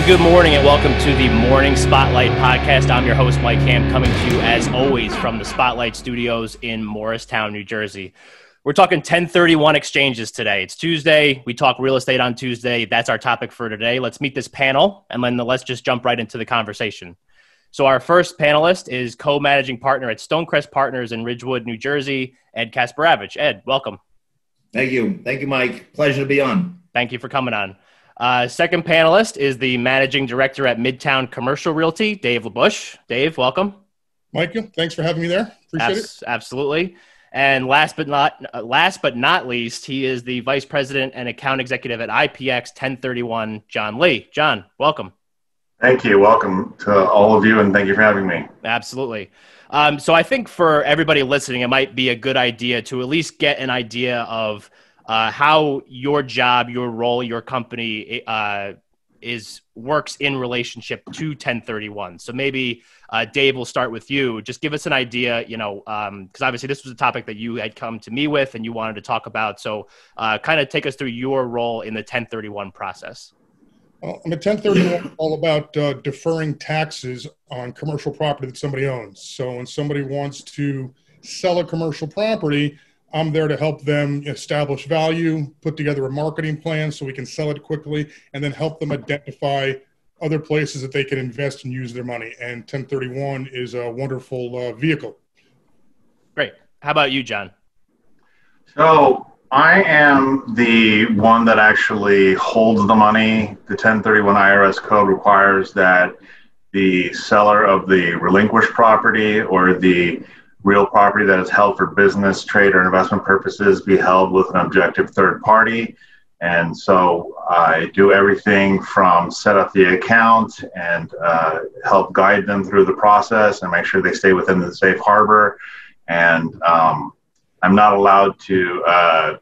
Good morning, and welcome to the Morning Spotlight Podcast. I'm your host, Mike Ham, coming to you, as always, from the Spotlight Studios in Morristown, New Jersey. We're talking 1031 exchanges today. It's Tuesday. We talk real estate on Tuesday. That's our topic for today. Let's meet this panel, and then let's just jump right into the conversation. So our first panelist is co-managing partner at Stonecrest Partners in Ridgewood, New Jersey, Ed Kasperavich. Ed, welcome. Thank you. Thank you, Mike. Pleasure to be on. Thank you for coming on. Second panelist is the managing director at Midtown Commercial Realty, Dave Labush. Dave, welcome. Michael, thanks for having me there. Appreciate it. Absolutely. And last but not least, he is the vice president and account executive at IPX1031, John Lee. John, welcome. Thank you. Welcome to all of you, and thank you for having me. Absolutely. So I think for everybody listening, it might be a good idea to at least get an idea of how your job, your role, your company works in relationship to 1031. So maybe Dave, we'll start with you. Just give us an idea, because obviously this was a topic that you had come to me with and you wanted to talk about. So kind of take us through your role in the 1031 process. Well, I'm a 1031 all about deferring taxes on commercial property that somebody owns. So when somebody wants to sell a commercial property, I'm there to help them establish value, put together a marketing plan so we can sell it quickly, and then help them identify other places that they can invest and use their money. And 1031 is a wonderful vehicle. Great. How about you, John? So I am the one that actually holds the money. The 1031 IRS code requires that the seller of the relinquished property or the real property that is held for business, trade, or investment purposes be held with an objective third party. And so I do everything from set up the account and help guide them through the process and make sure they stay within the safe harbor. And I'm not allowed to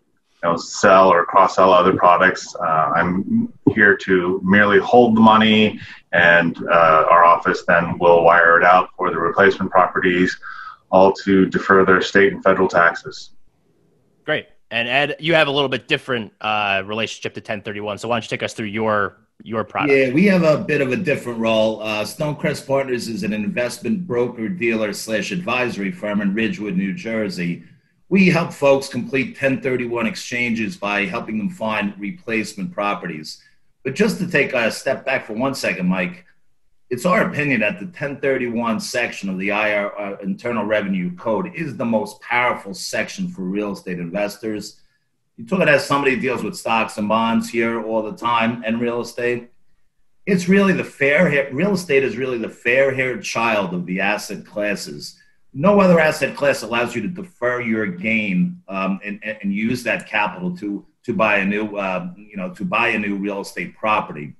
sell or cross-sell other products. I'm here to merely hold the money, and our office then will wire it out for the replacement properties, all to defer their state and federal taxes. Great. And Ed, you have a little bit different relationship to 1031. So why don't you take us through your product? Yeah, we have a bit of a different role. Stonecrest Partners is an investment broker, dealer / advisory firm in Ridgewood, New Jersey. We help folks complete 1031 exchanges by helping them find replacement properties. But just to take a step back for 1 second, Mike, it's our opinion that the 1031 section of the Internal Revenue Code is the most powerful section for real estate investors. You talk as somebody who deals with stocks and bonds here all the time and real estate. It's really real estate is really the fair-haired child of the asset classes. No other asset class allows you to defer your gain and use that capital to buy a new real estate property.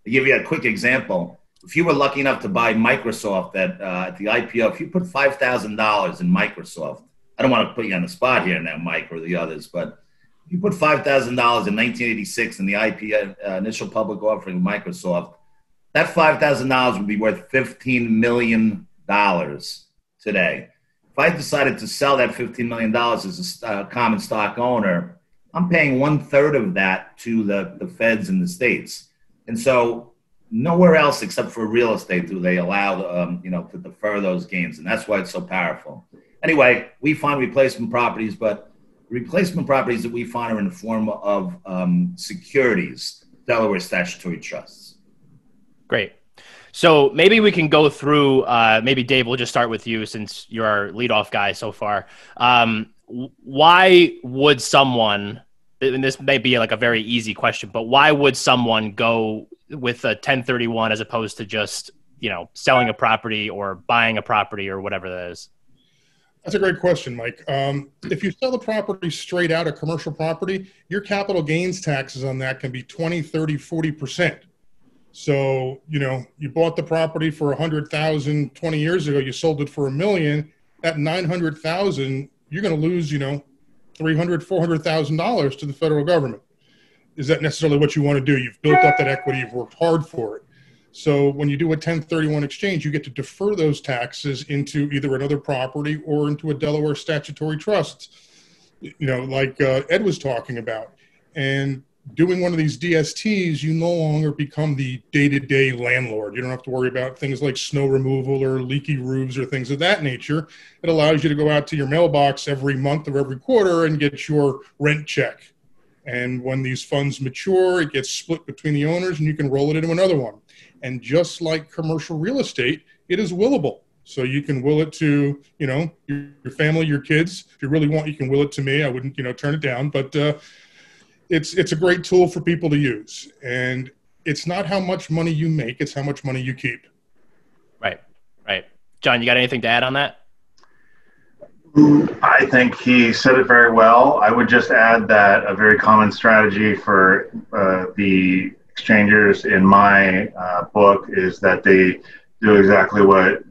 I'll give you a quick example. If you were lucky enough to buy Microsoft at the IPO, if you put $5,000 in Microsoft, I don't want to put you on the spot here now, Mike, or the others, but if you put $5,000 in 1986 in the IPO, initial public offering of Microsoft, that $5,000 would be worth $15 million today. If I decided to sell that $15 million as a common stock owner, I'm paying 1/3 of that to the feds in the States. And so nowhere else except for real estate do they allow to defer those gains, and that's why it's so powerful. Anyway, we find replacement properties, but replacement properties that we find are in the form of securities, Delaware Statutory trusts. Great. So maybe we can go through, maybe Dave, we'll just start with you since you're our leadoff guy so far. Why would someone, and this may be like a very easy question, but why would someone go with a 1031 as opposed to just, selling a property or buying a property or whatever that is? That's a great question, Mike. If you sell the property straight out, a commercial property, your capital gains taxes on that can be 20, 30, 40%. So, you bought the property for $100,000 20 years ago, you sold it for $1 million. At $900,000, you're going to lose, $300,000, $400,000 to the federal government. Is that necessarily what you want to do? You've built up that equity, you've worked hard for it. So when you do a 1031 exchange, you get to defer those taxes into either another property or into a Delaware statutory trust, like Ed was talking about. And doing one of these DSTs, you no longer become the day-to-day landlord. You don't have to worry about things like snow removal or leaky roofs or things of that nature. It allows you to go out to your mailbox every month or every quarter and get your rent check. And when these funds mature, it gets split between the owners and you can roll it into another one. And just like commercial real estate, it is willable. So you can will it to, your family, your kids. If you really want, you can will it to me. I wouldn't, turn it down, but it's a great tool for people to use. And it's not how much money you make, it's how much money you keep. Right. John, you got anything to add on that? I think he said it very well. I would just add that a very common strategy for the exchangers in my book is that they do exactly what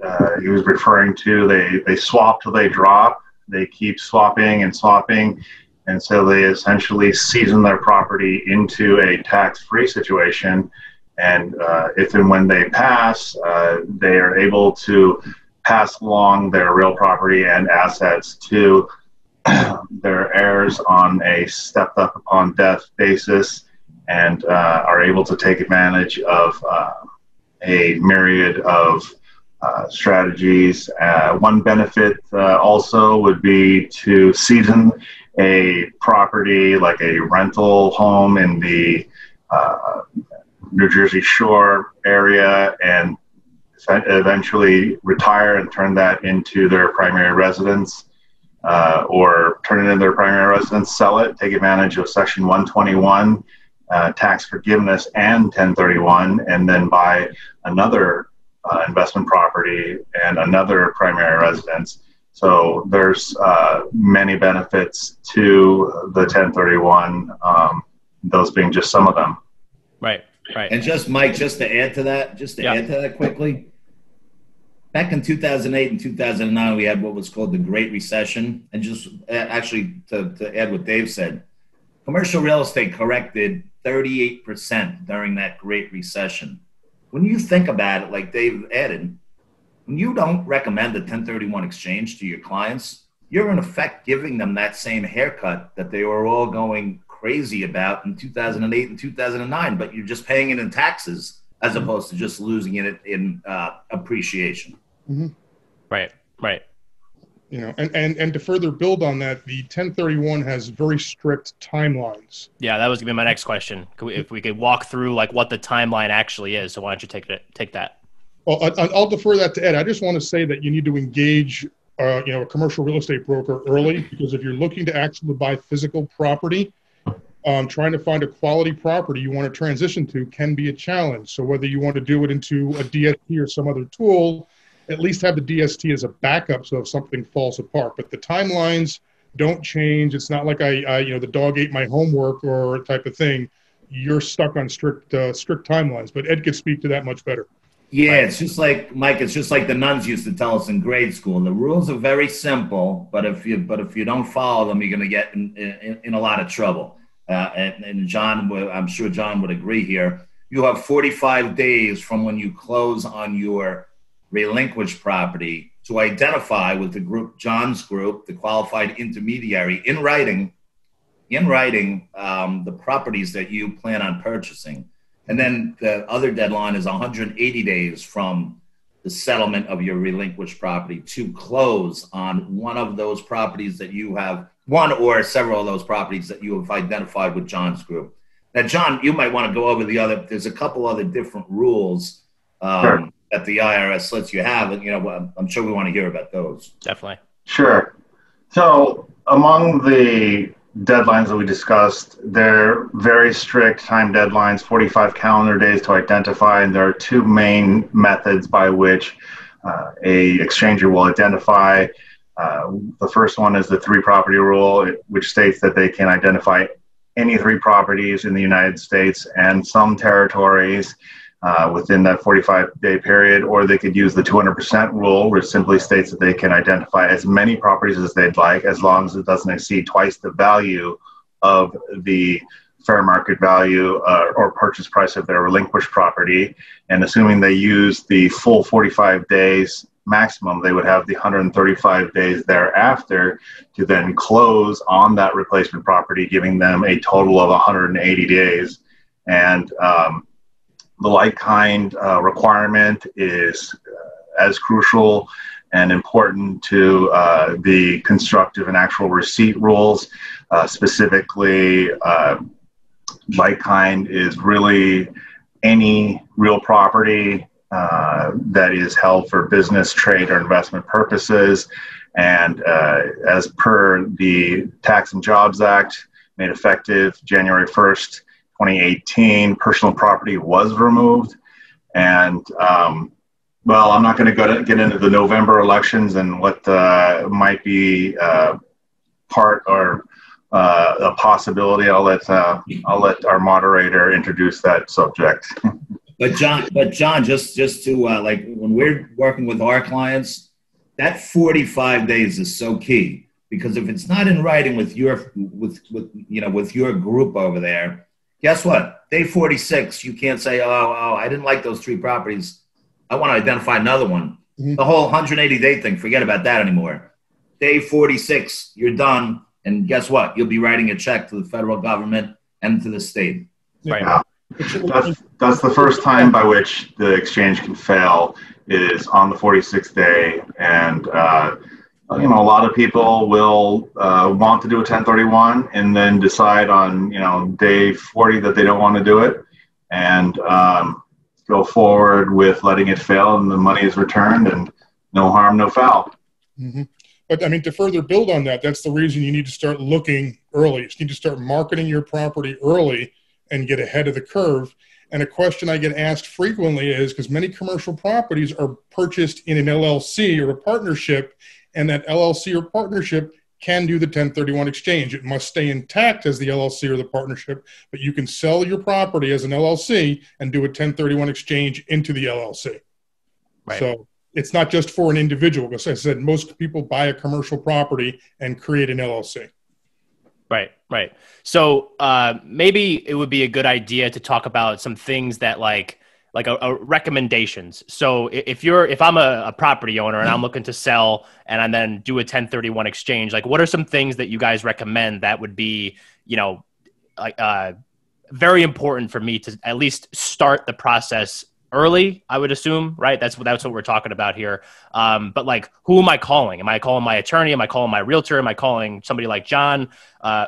he was referring to. They swap till they drop. They keep swapping and swapping. And so they essentially season their property into a tax-free situation. And if and when they pass, they are able to pass along their real property and assets to their heirs on a stepped up upon death basis, and are able to take advantage of a myriad of strategies. One benefit also would be to season a property like a rental home in the New Jersey Shore area and eventually retire and turn that into their primary residence, or turn it into their primary residence, sell it, take advantage of Section 121, tax forgiveness and 1031, and then buy another investment property and another primary residence. So there's many benefits to the 1031, those being just some of them. Right. And just, Mike, just to add to that quickly, back in 2008 and 2009, we had what was called the Great Recession. And just actually to add what Dave said, commercial real estate corrected 38% during that Great Recession. When you think about it, like Dave added, when you don't recommend a 1031 exchange to your clients, you're in effect giving them that same haircut that they were all going crazy about in 2008 and 2009, but you're just paying it in taxes as opposed to just losing it in appreciation. Mm-hmm. Right. And to further build on that, the 1031 has very strict timelines. Yeah, that was going to be my next question. If we could walk through like what the timeline actually is. So why don't you take that? Well, I'll defer that to Ed. I just want to say that you need to engage, a commercial real estate broker early, because if you're looking to actually buy physical property, trying to find a quality property you want to transition to can be a challenge. So whether you want to do it into a DST or some other tool, at least have the DST as a backup so if something falls apart. But the timelines don't change. It's not like the dog ate my homework or type of thing. You're stuck on strict timelines. But Ed could speak to that much better. Yeah, it's just like, Mike, it's just like the nuns used to tell us in grade school. The rules are very simple, but if you don't follow them, you're going to get in a lot of trouble. And John, I'm sure John would agree here. You have 45 days from when you close on your relinquished property to identify with the group, John's group, the qualified intermediary, in writing, the properties that you plan on purchasing. And then the other deadline is 180 days from the settlement of your relinquished property to close on one of those properties that you have, one or several of those properties that you have identified with John's group. Now, John, you might want to go over there's a couple other different rules Sure. that the IRS lets you have. And, I'm sure we want to hear about those. Definitely. Sure. So among the deadlines that we discussed, they're very strict time deadlines, 45 calendar days to identify, and there are two main methods by which a exchanger will identify. The first one is the 3-property rule, which states that they can identify any 3 properties in the United States and some territories within that 45-day period, or they could use the 200% rule, which simply states that they can identify as many properties as they'd like, as long as it doesn't exceed twice the value of the fair market value or purchase price of their relinquished property. And assuming they use the full 45 days maximum. They would have the 135 days thereafter to then close on that replacement property, giving them a total of 180 days. And the like-kind requirement is as crucial and important to the constructive and actual receipt rules. Specifically, like-kind is really any real property that is held for business, trade, or investment purposes. And as per the Tax and Jobs Act, made effective January 1st, 2018, personal property was removed. And, well, I'm not going to get into the November elections and what might be part or a possibility. I'll let our moderator introduce that subject. But John, just to like when we're working with our clients, that 45 days is so key, because if it's not in writing with your group over there, guess what? Day 46, you can't say, oh, I didn't like those 3 properties, I want to identify another one. Mm-hmm. The whole 180-day thing, forget about that anymore. Day 46, you're done, and guess what? You'll be writing a check to the federal government and to the state. Right. Yeah. That's the first time by which the exchange can fail, is on the 46th day. And, a lot of people will want to do a 1031 and then decide on, day 40 that they don't want to do it, and go forward with letting it fail, and the money is returned, and no harm, no foul. Mm-hmm. But I mean, to further build on that, that's the reason you need to start looking early. You need to start marketing your property early and get ahead of the curve. And a question I get asked frequently is, because many commercial properties are purchased in an LLC or a partnership, and that LLC or partnership can do the 1031 exchange. It must stay intact as the LLC or the partnership, but you can sell your property as an LLC and do a 1031 exchange into the LLC. Right. So it's not just for an individual, because I said most people buy a commercial property and create an LLC. Right. So maybe it would be a good idea to talk about some things that like recommendations. So if I'm a property owner and I'm looking to sell and then do a 1031 exchange, like what are some things that you guys recommend that would be, very important for me to at least start the process early, I would assume, right? That's what we're talking about here. But like, who am I calling? Am I calling my attorney? Am I calling my realtor? Am I calling somebody like John?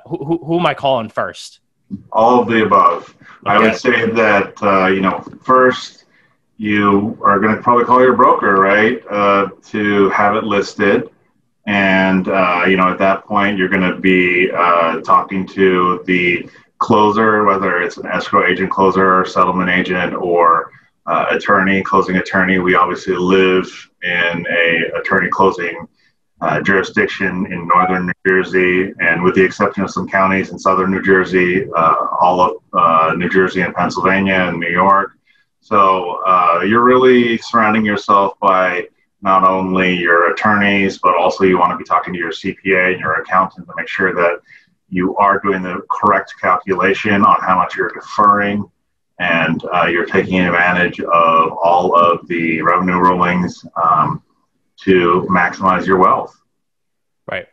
Who am I calling first? All of the above. Okay. I would say that, first you are going to probably call your broker, right, to have it listed. And, at that point, you're going to be talking to the closer, whether it's an escrow agent, closer, or settlement agent, or closing attorney. We obviously live in a attorney closing jurisdiction in northern New Jersey, and with the exception of some counties in southern New Jersey, all of New Jersey and Pennsylvania and New York. So you're really surrounding yourself by not only your attorneys, but also you want to be talking to your CPA and your accountant to make sure that you are doing the correct calculation on how much you're deferring, and you're taking advantage of all of the revenue rulings to maximize your wealth. Right.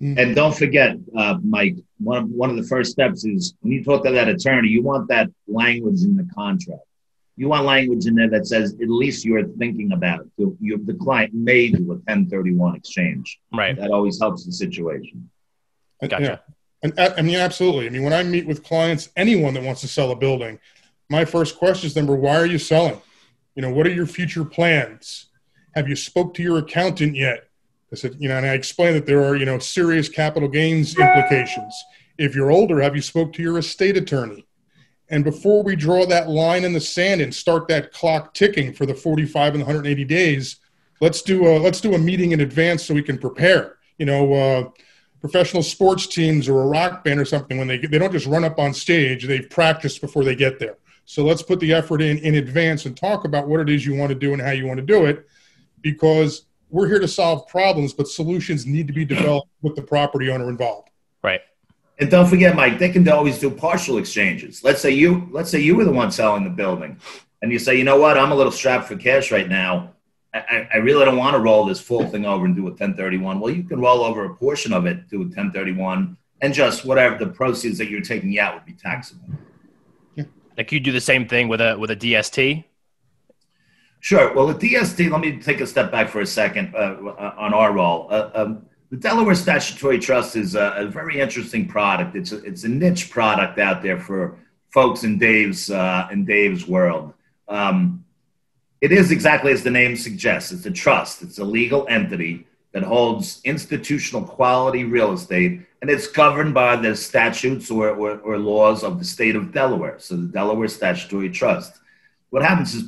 And don't forget, Mike, one of the first steps is when you talk to that attorney, you want that language in the contract. You want language in there that says at least you're thinking about it. The client may do a 1031 exchange. Right. That always helps the situation. Gotcha. Yeah. And I mean, absolutely. I mean, when I meet with clients, anyone that wants to sell a building, my first question is, why are you selling? What are your future plans? Have you spoke to your accountant yet? I said, and I explained that there are, serious capital gains implications. If you're older, have you spoke to your estate attorney? And before we draw that line in the sand and start that clock ticking for the 45 and 180 days, let's do a meeting in advance so we can prepare. Professional sports teams or a rock band or something, when they don't just run up on stage, they've practiced before they get there. So let's put the effort in advance and talk about what it is you want to do and how you want to do it, because we're here to solve problems, but solutions need to be developed with the property owner involved. Right. And don't forget, Mike, they can always do partial exchanges. Let's say you were the one selling the building, and you say, you know what, I'm a little strapped for cash right now. I really don't want to roll this full thing over and do a 1031. Well, you can roll over a portion of it, do a 1031, and just whatever the proceeds that you're taking out would be taxable. Like you do the same thing with a DST? Sure. Well, the DST, let me take a step back for a second on our role. The Delaware Statutory Trust is a very interesting product. It's a niche product out there for folks in Dave's world. It is exactly as the name suggests. It's a trust. It's a legal entity that holds institutional quality real estate, and it's governed by the statutes or laws of the state of Delaware. So the Delaware Statutory Trust. What happens is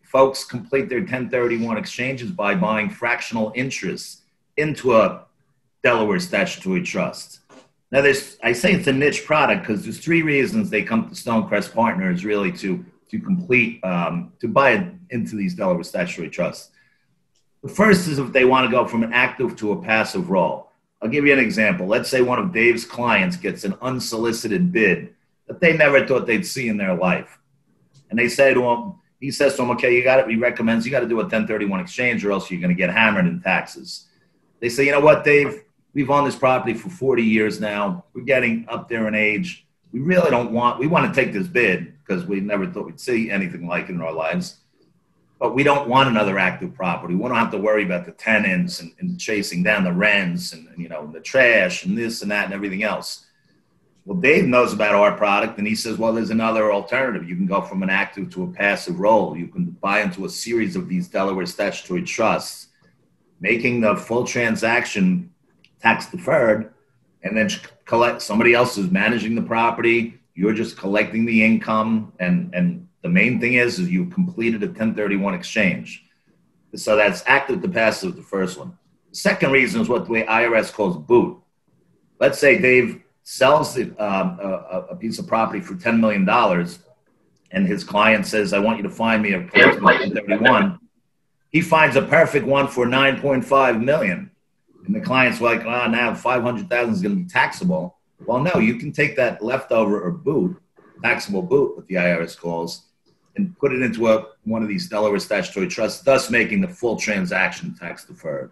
folks complete their 1031 exchanges by buying fractional interests into a Delaware Statutory Trust. Now, I say it's a niche product because there's three reasons they come to Stonecrest Partners really to complete, to buy it into these Delaware Statutory Trusts. The first is if they want to go from an active to a passive role. I'll give you an example. Let's say one of Dave's clients gets an unsolicited bid that they never thought they'd see in their life. And they say to him, he says to him, okay, he recommends you got to do a 1031 exchange or else you're going to get hammered in taxes. They say, you know what, Dave, we've owned this property for 40 years now. We're getting up there in age. We really we want to take this bid because we never thought we'd see anything like it in our lives. But we don't want another active property. We don't have to worry about the tenants and chasing down the rents and the trash and this and that and everything else. Well, Dave knows about our product, and he says, well, there's another alternative. You can go from an active to a passive role. You can buy into a series of these Delaware Statutory Trusts, making the full transaction tax deferred, and then collect. Somebody else is managing the property. You're just collecting the income, and the main thing is you completed a 1031 exchange. So that's active to passive, the first one. The second reason is what the IRS calls boot. Let's say Dave sells a piece of property for $10 million, and his client says, I want you to find me a place for 1031. He finds a perfect one for $9.5 million. And the client's like, now $500,000 is going to be taxable. Well, no, you can take that leftover or boot, taxable boot, what the IRS calls, and put it into one of these Delaware Statutory Trusts, thus making the full transaction tax deferred.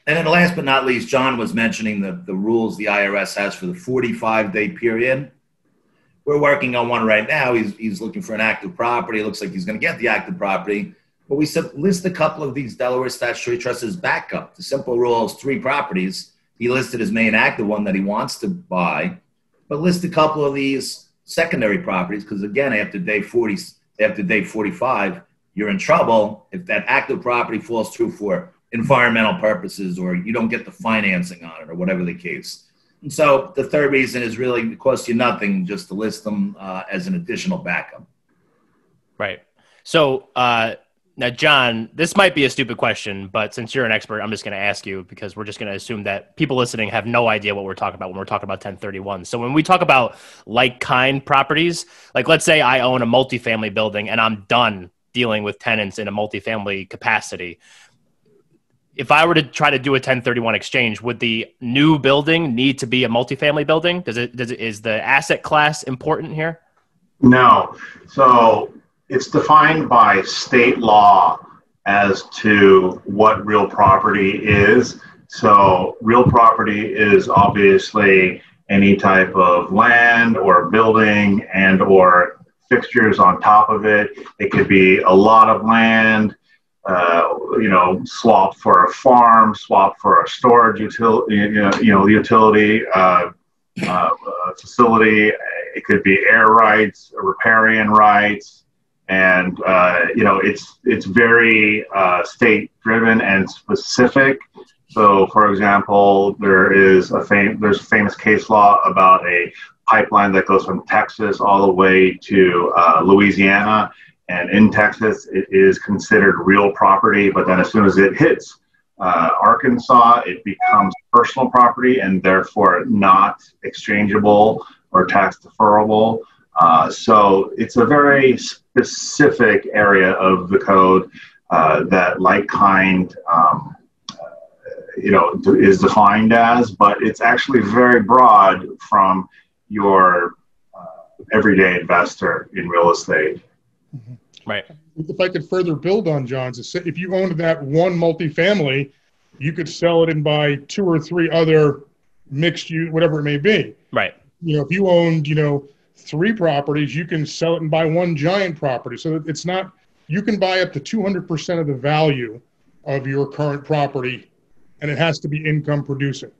And then last but not least, John was mentioning the rules the IRS has for the 45-day period. We're working on one right now. He's looking for an active property. It looks like he's going to get the active property. But we list a couple of these Delaware Statutory Trusts as backup. The simple rule is 3 properties. He listed his main active one that he wants to buy, but list a couple of these secondary properties because, again, after day 45, you're in trouble if that active property falls through for environmental purposes or you don't get the financing on it or whatever the case. And so the third reason is really it costs you nothing just to list them as an additional backup. Right. So now, John, this might be a stupid question, but since you're an expert, I'm just going to ask you because we're just going to assume that people listening have no idea what we're talking about when we're talking about 1031. So when we talk about like-kind properties, like let's say I own a multifamily building and I'm done dealing with tenants in a multifamily capacity. If I were to try to do a 1031 exchange, would the new building need to be a multifamily building? Is the asset class important here? No. So it's defined by state law as to what real property is. So real property is obviously any type of land or building and or fixtures on top of it. It could be a lot of land, swap for a farm, swap for a storage utility facility. It could be air rights, riparian rights, and it's very state driven and specific. So, for example, there's a famous case law about a pipeline that goes from Texas all the way to Louisiana. And in Texas, it is considered real property, but then as soon as it hits Arkansas, it becomes personal property and therefore not exchangeable or tax deferrable. So it's a very specific area of the code that like-kind, is defined as, but it's actually very broad from your everyday investor in real estate. Right. if I could further build on John's, if you owned that one multifamily, you could sell it and buy 2 or 3 other mixed use, whatever it may be. Right. If you owned, 3 properties, you can sell it and buy 1 giant property. So it's not, you can buy up to 200% of the value of your current property, and it has to be income producing.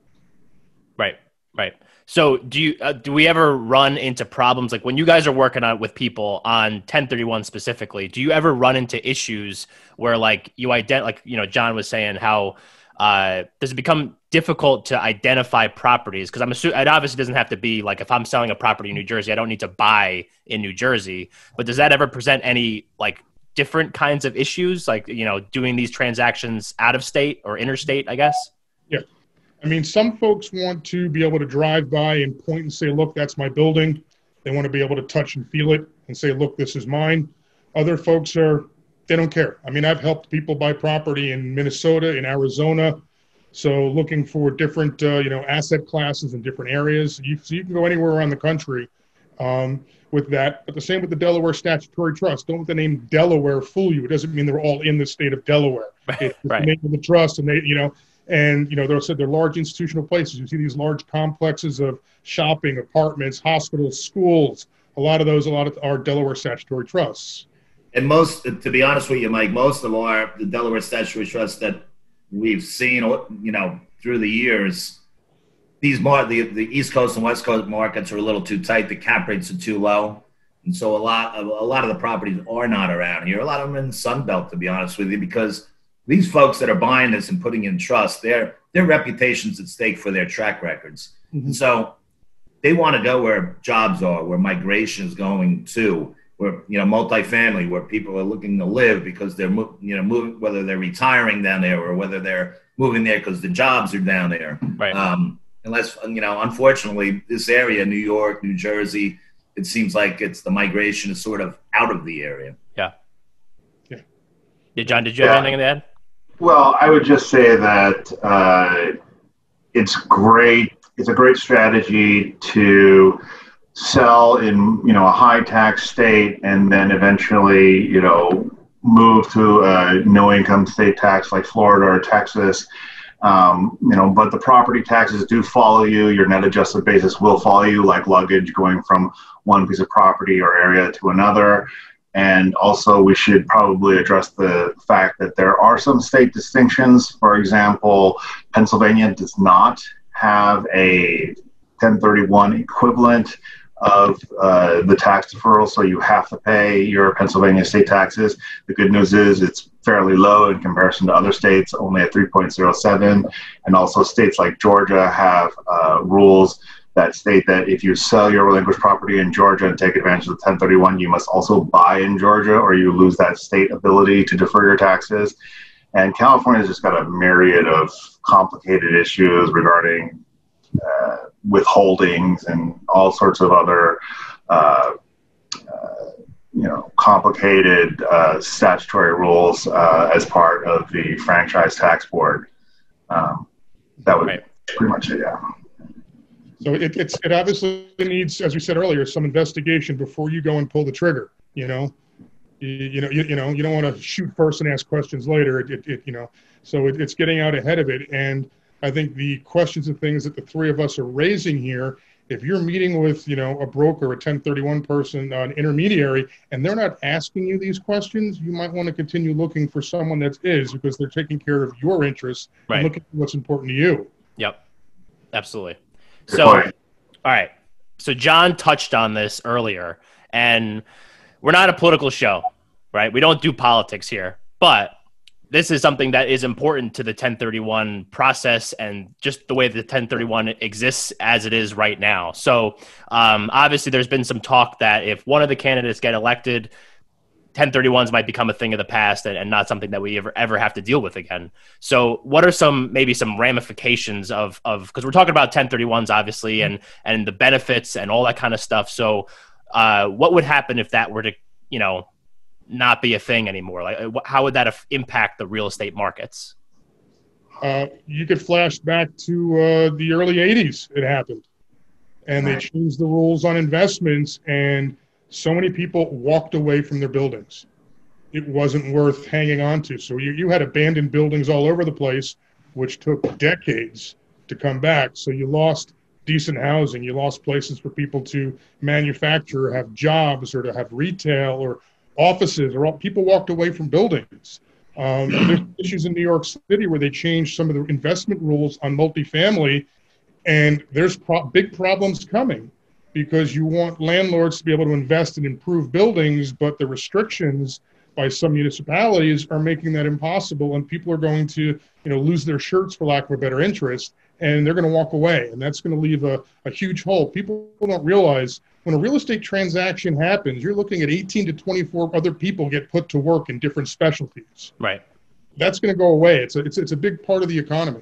Right. Right. So do we ever run into problems like when you guys are working on with people on 1031 specifically, do you ever run into issues where like John was saying how does it become difficult to identify properties? Because I'm assuming it obviously doesn't have to be like if I'm selling a property in New Jersey, I don't need to buy in New Jersey. But does that ever present any like different kinds of issues, like doing these transactions out of state or interstate, I guess? Yeah. I mean, some folks want to be able to drive by and point and say, look, that's my building. They want to be able to touch and feel it and say, look, this is mine. Other folks they don't care. I mean, I've helped people buy property in Minnesota, in Arizona. So looking for different, asset classes in different areas. So you can go anywhere around the country with that. But the same with the Delaware Statutory Trust. Don't let the name Delaware fool you. It doesn't mean they're all in the state of Delaware. It's right. The name of the trust, and they're large institutional places. You see these large complexes of shopping, apartments, hospitals, schools. A lot of our Delaware statutory trusts. And to be honest with you, Mike, most of the Delaware statutory trusts that we've seen, through the years, the East Coast and West Coast markets are a little too tight. The cap rates are too low. And so a lot of the properties are not around here. A lot of them are in the Sun Belt, to be honest with you, because these folks that are buying this and putting in trust, their reputation's at stake for their track records. Mm-hmm. And so they want to go where jobs are, where migration is going to, where, multifamily, where people are looking to live because they're, moving, whether they're retiring down there or whether they're moving there because the jobs are down there. Right. Unless, unfortunately, this area, New York, New Jersey, it seems like the migration is sort of out of the area. Yeah. Yeah. Yeah, John, did you have anything to add? Well, I would just say that it's great. It's a great strategy to sell in, a high tax state and then eventually, move to a no income state tax like Florida or Texas. But the property taxes do follow you. Your net adjusted basis will follow you like luggage going from one piece of property or area to another. And also we should probably address the fact that there are some state distinctions. For example, Pennsylvania does not have a 1031 equivalent of the tax deferral, so you have to pay your Pennsylvania state taxes. The good news is it's fairly low in comparison to other states, only at 3.07. And also states like Georgia have rules that state that if you sell your relinquished property in Georgia and take advantage of the 1031, you must also buy in Georgia or you lose that state ability to defer your taxes. And California's just got a myriad of complicated issues regarding withholdings and all sorts of other, complicated statutory rules as part of the franchise tax board. That would be pretty much it, yeah. So it obviously needs, as we said earlier, some investigation before you go and pull the trigger. You don't want to shoot first and ask questions later. So it's getting out ahead of it. And I think the questions and things that the three of us are raising here, if you're meeting with, a broker, a 1031 person, an intermediary, and they're not asking you these questions, you might want to continue looking for someone that is, because they're taking care of your interests and looking at what's important to you. Yep. Absolutely. So, all right. So John touched on this earlier, and we're not a political show, right? We don't do politics here, but this is something that is important to the 1031 process and just the way the 1031 exists as it is right now. So obviously there's been some talk that if one of the candidates get elected, 1031s might become a thing of the past and not something that we ever have to deal with again. So what are maybe some ramifications of because we're talking about 1031s obviously and the benefits and all that kind of stuff. So what would happen if that were to, not be a thing anymore? Like, how would that impact the real estate markets? You could flash back to the early 80s. It happened. And they changed the rules on investments, and so many people walked away from their buildings. it wasn't worth hanging on to. So you had abandoned buildings all over the place, which took decades to come back. So you lost decent housing. You lost places for people to manufacture, have jobs, or to have retail or offices, or people walked away from buildings. There's issues in New York City where they changed some of the investment rules on multifamily, and there's big problems coming because you want landlords to be able to invest and improve buildings, but the restrictions by some municipalities are making that impossible, and people are going to, lose their shirts, for lack of a better interest, and they're going to walk away, and that's going to leave a huge hole. People don't realize when a real estate transaction happens, you're looking at 18 to 24 other people get put to work in different specialties. Right. That's going to go away. It's a big part of the economy.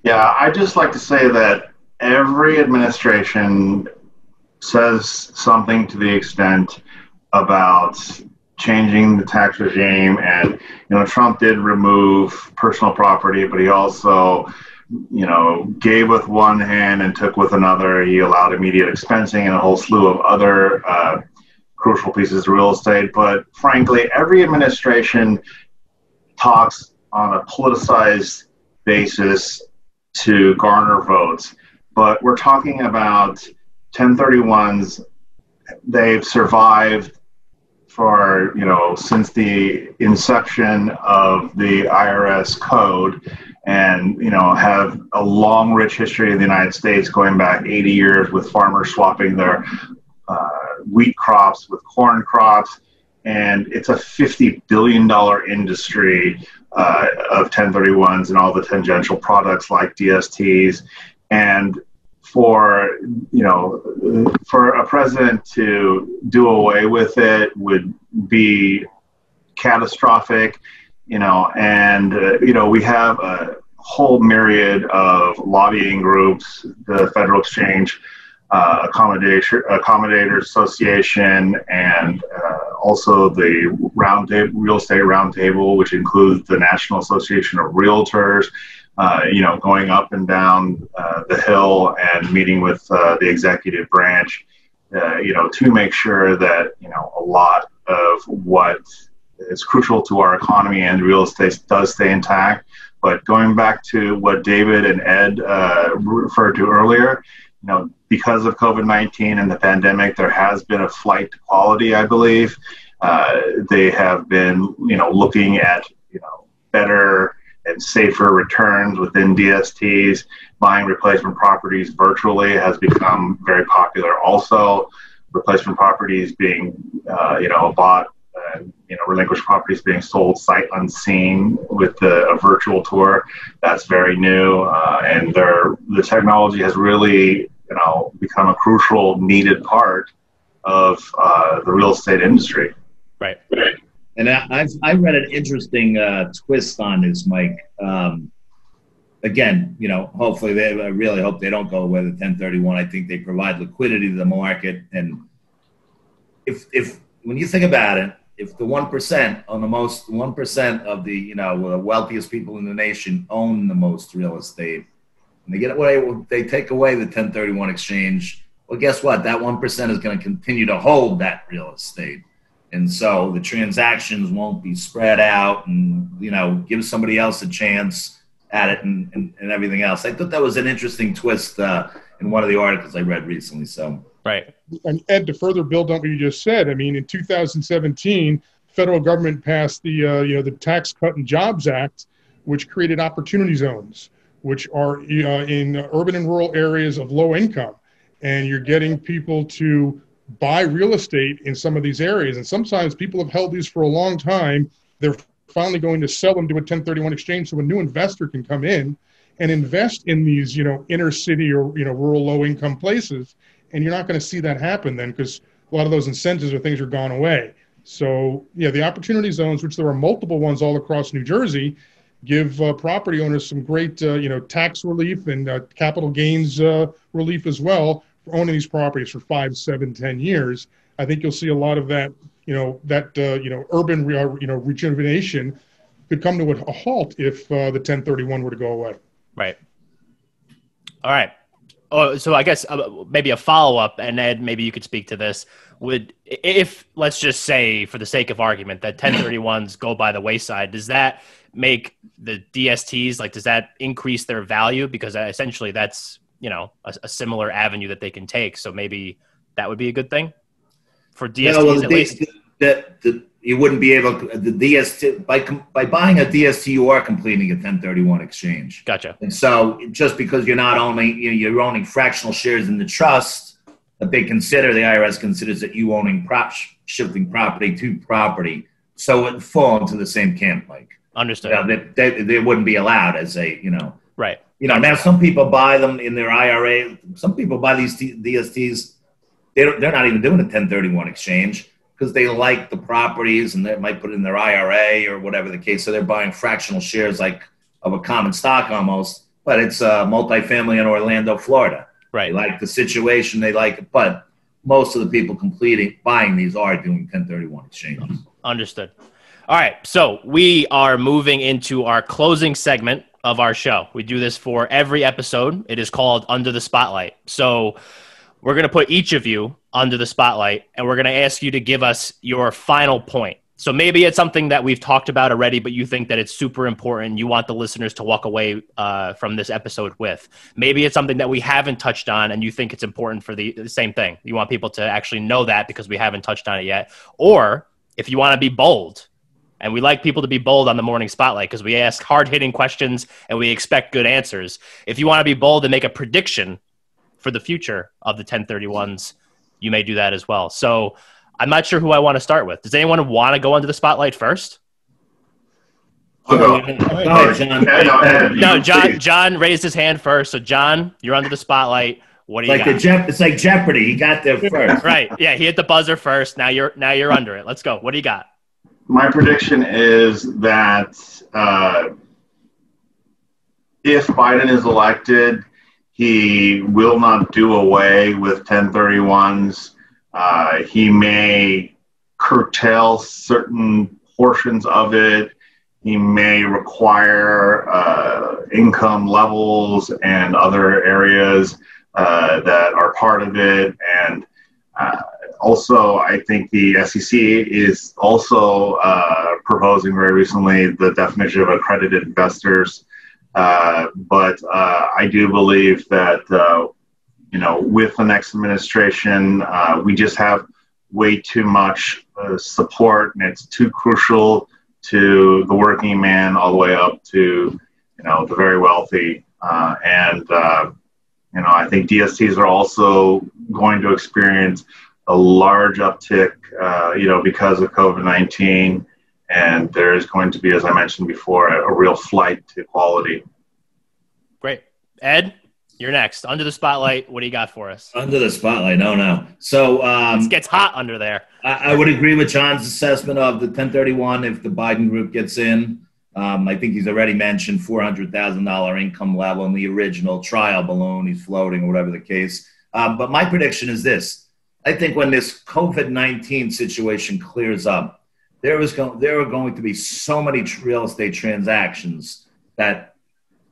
Yeah, I just like to say that every administration says something to the extent about changing the tax regime, and Trump did remove personal property, but he also gave with one hand and took with another. He allowed immediate expensing and a whole slew of other crucial pieces of real estate. But frankly, every administration talks on a politicized basis to garner votes. But we're talking about 1031s. They've survived for, since the inception of the IRS code, and, have a long, rich history in the United States going back 80 years with farmers swapping their wheat crops with corn crops. And it's a $50 billion industry of 1031s and all the tangential products like DSTs. And for a president to do away with it would be catastrophic, and we have a whole myriad of lobbying groups, the Federal Exchange Accommodators Association, and also the Real Estate Roundtable, which includes the National Association of Realtors, going up and down the Hill and meeting with the executive branch, to make sure that, a lot of what is crucial to our economy and real estate does stay intact. But going back to what David and Ed referred to earlier, because of COVID-19 and the pandemic, there has been a flight to quality, I believe. They have been, looking at, better and safer returns within DSTs. Buying replacement properties virtually has become very popular also. Replacement properties being, bought, and, relinquished properties being sold sight unseen with a virtual tour. That's very new. And the technology has really, become a crucial, needed part of the real estate industry. Right. And I read an interesting twist on this, Mike. Again, hopefully I really hope they don't go away with 1031. I think they provide liquidity to the market. And if when you think about it, if the 1% on the most 1% of the the wealthiest people in the nation own the most real estate, and they take away the 1031 exchange, well, guess what? That 1% is going to continue to hold that real estate. And so the transactions won't be spread out and, give somebody else a chance at it and everything else. I thought that was an interesting twist in one of the articles I read recently. So, right. And Ed, to further build on what you just said, I mean, in 2017, federal government passed the Tax Cut and Jobs Act, which created opportunity zones, which are in urban and rural areas of low income. And you're getting people to buy real estate in some of these areas. And sometimes people have held these for a long time. They're finally going to sell them to a 1031 exchange so a new investor can come in and invest in these, inner city or, rural low income places. And you're not going to see that happen then because a lot of those incentives or things are gone away. So, yeah, the opportunity zones, which there are multiple ones all across New Jersey, give property owners some great, tax relief and capital gains relief as well for owning these properties for 5, 7, 10 years. I think you'll see a lot of that, urban, rejuvenation could come to a halt if the 1031 were to go away. Right. All right. Oh, so I guess maybe a follow-up, and Ed, maybe you could speak to this. If let's just say, for the sake of argument, that 1031s go by the wayside, does that make the DSTs, like, does that increase their value? Because essentially that's, a similar avenue that they can take. So maybe that would be a good thing for DSTs at least. You wouldn't be able to, the DST, by buying a DST, you are completing a 1031 exchange. Gotcha. And so just because you're not owning, you're owning fractional shares in the trust, but the IRS considers that you owning shifting property to property. So it would fall into the same camp, Mike. Understood. They wouldn't be allowed as a, Right. Now some people buy them in their IRA. Some people buy these DSTs. They're not even doing a 1031 exchange, because they like the properties and they might put it in their IRA or whatever the case. So they're buying fractional shares like of a common stock almost, but it's a multifamily in Orlando, Florida. Right. They like the situation, they like it, but most of the people buying these are doing 1031 exchanges. Understood. All right. So we are moving into our closing segment of our show. We do this for every episode. It is called Under the Spotlight. So we're going to put each of you under the spotlight, and we're going to ask you to give us your final point. So maybe it's something that we've talked about already, but you think that it's super important. You want the listeners to walk away from this episode with. Maybe it's something that we haven't touched on, and you think it's important for the same thing. You want people to actually know that because we haven't touched on it yet. Or if you want to be bold, and we like people to be bold on the morning spotlight because we ask hard-hitting questions and we expect good answers. If you want to be bold and make a prediction for the future of the 1031s, you may do that as well. So I'm not sure who I want to start with. Does anyone want to go under the spotlight first? John. No, John raised his hand first. So John, you're under the spotlight. What do you got? It's like Jeopardy. He got there first. Right. Yeah, he hit the buzzer first. Now you're under it. Let's go. What do you got? My prediction is that if Biden is elected, he will not do away with 1031s. He may curtail certain portions of it. He may require income levels and other areas that are part of it. And also, I think the SEC is also proposing very recently the definition of accredited investors. But I do believe that, with the next administration, we just have way too much support, and it's too crucial to the working man all the way up to, the very wealthy. I think DSTs are also going to experience a large uptick, because of COVID-19. And there is going to be, as I mentioned before, a real flight to quality. Great. Ed, you're next. Under the spotlight, what do you got for us? Under the spotlight, no. So it gets hot under there. I would agree with John's assessment of the 1031 if the Biden group gets in. I think he's already mentioned $400,000 income level in the original trial balloon he's floating, or whatever the case. But my prediction is this. I think when this COVID-19 situation clears up, there are going to be so many real estate transactions that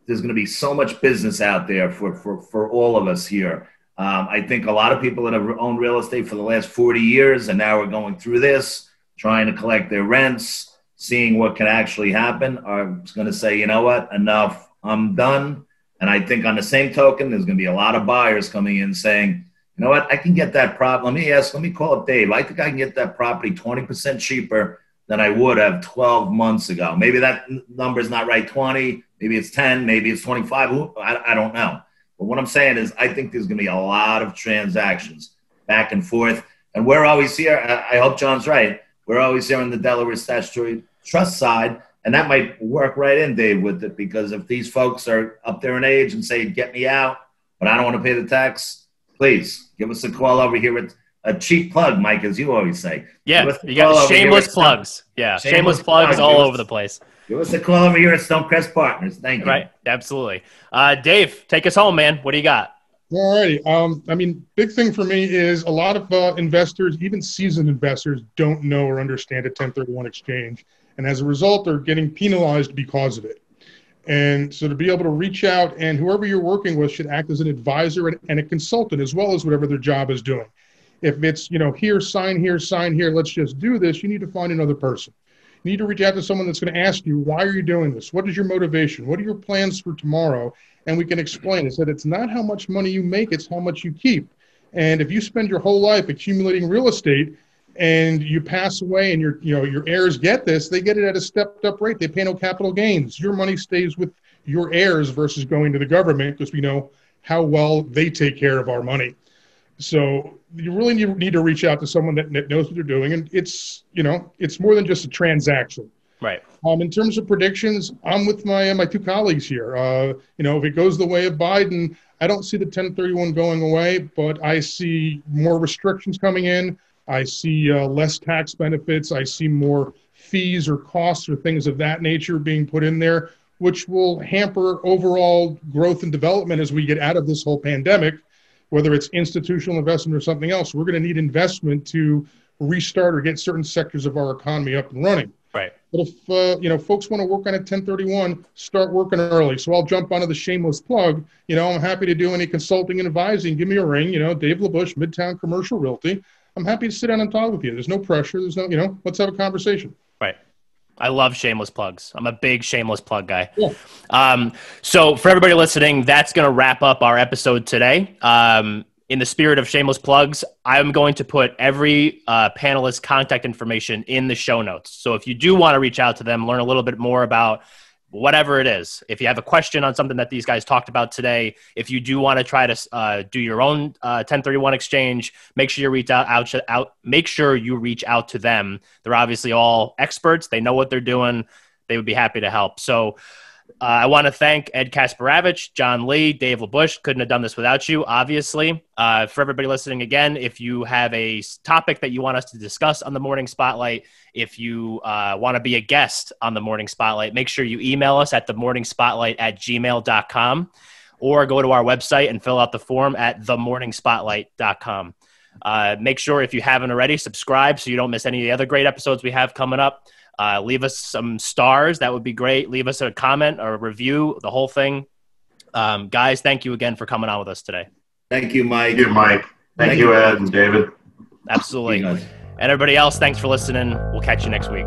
there's going to be so much business out there for all of us here. I think a lot of people that have owned real estate for the last 40 years and now are going through this, trying to collect their rents, seeing what can actually happen, are going to say, you know what, enough, I'm done. And I think on the same token, there's going to be a lot of buyers coming in saying, you know what, I can get that property. Let me call up Dave. I think I can get that property 20% cheaper than I would have 12 months ago. Maybe that number is not right, 20, maybe it's 10, maybe it's 25. I don't know. But what I'm saying is I think there's going to be a lot of transactions back and forth. And we're always here. I hope John's right. We're always here on the Delaware Statutory Trust side. And that might work right in, Dave, with it. Because if these folks are up there in age and say, get me out, but I don't want to pay the tax, please give us a call over here at a cheap plug, Mike, as you always say. Yeah, you got shameless plugs. Yeah, shameless plugs all over the place. Give us a call over here at Stonecrest Partners. Thank you. Right, absolutely. Dave, take us home, man. What do you got? All righty. Big thing for me is a lot of investors, even seasoned investors, don't know or understand a 1031 exchange. And as a result, they're getting penalized because of it. And so to be able to reach out, and whoever you're working with should act as an advisor and a consultant, as well as whatever their job is doing. If it's, here, sign here, let's just do this, you need to find another person. You need to reach out to someone that's going to ask you, why are you doing this? What is your motivation? What are your plans for tomorrow? And we can explain it. That it's not how much money you make, it's how much you keep. And if you spend your whole life accumulating real estate and you pass away and your heirs get this, they get it at a stepped up rate. They pay no capital gains. Your money stays with your heirs versus going to the government, because we know how well they take care of our money. So you really need to reach out to someone that knows what they're doing. And it's more than just a transaction. Right. In terms of predictions, I'm with my two colleagues here. If it goes the way of Biden, I don't see the 1031 going away, but I see more restrictions coming in. I see less tax benefits. I see more fees or costs or things of that nature being put in there, which will hamper overall growth and development as we get out of this whole pandemic. Whether it's institutional investment or something else, we're going to need investment to restart or get certain sectors of our economy up and running. Right. But if folks want to work on a 1031, start working early. So I'll jump onto the shameless plug. I'm happy to do any consulting and advising. Give me a ring. Dave Labush, Midtown Commercial Realty. I'm happy to sit down and talk with you. There's no pressure. There's no, let's have a conversation. Right. I love shameless plugs. I'm a big shameless plug guy. Yeah. So for everybody listening, that's going to wrap up our episode today. In the spirit of shameless plugs, I'm going to put every panelist's contact information in the show notes. So if you do want to reach out to them, learn a little bit more about whatever it is, if you have a question on something that these guys talked about today, if you do want to try to do your own 1031 exchange, make sure you reach out to them. They're obviously all experts. They know what they're doing. They would be happy to help. So I want to thank Ed Kasperavich, John Lee, Dave Labush. Couldn't have done this without you, obviously. For everybody listening again, if you have a topic that you want us to discuss on the Morning Spotlight, if you want to be a guest on the Morning Spotlight, make sure you email us at themorningspotlight@gmail.com or go to our website and fill out the form at themorningspotlight.com. Make sure, if you haven't already, subscribe so you don't miss any of the other great episodes we have coming up. Leave us some stars. That would be great. Leave us a comment or a review, the whole thing. Guys, thank you again for coming on with us today. Thank you, Mike. Thank you, Mike. Thank you, Ed and David. Absolutely. And everybody else, thanks for listening. We'll catch you next week.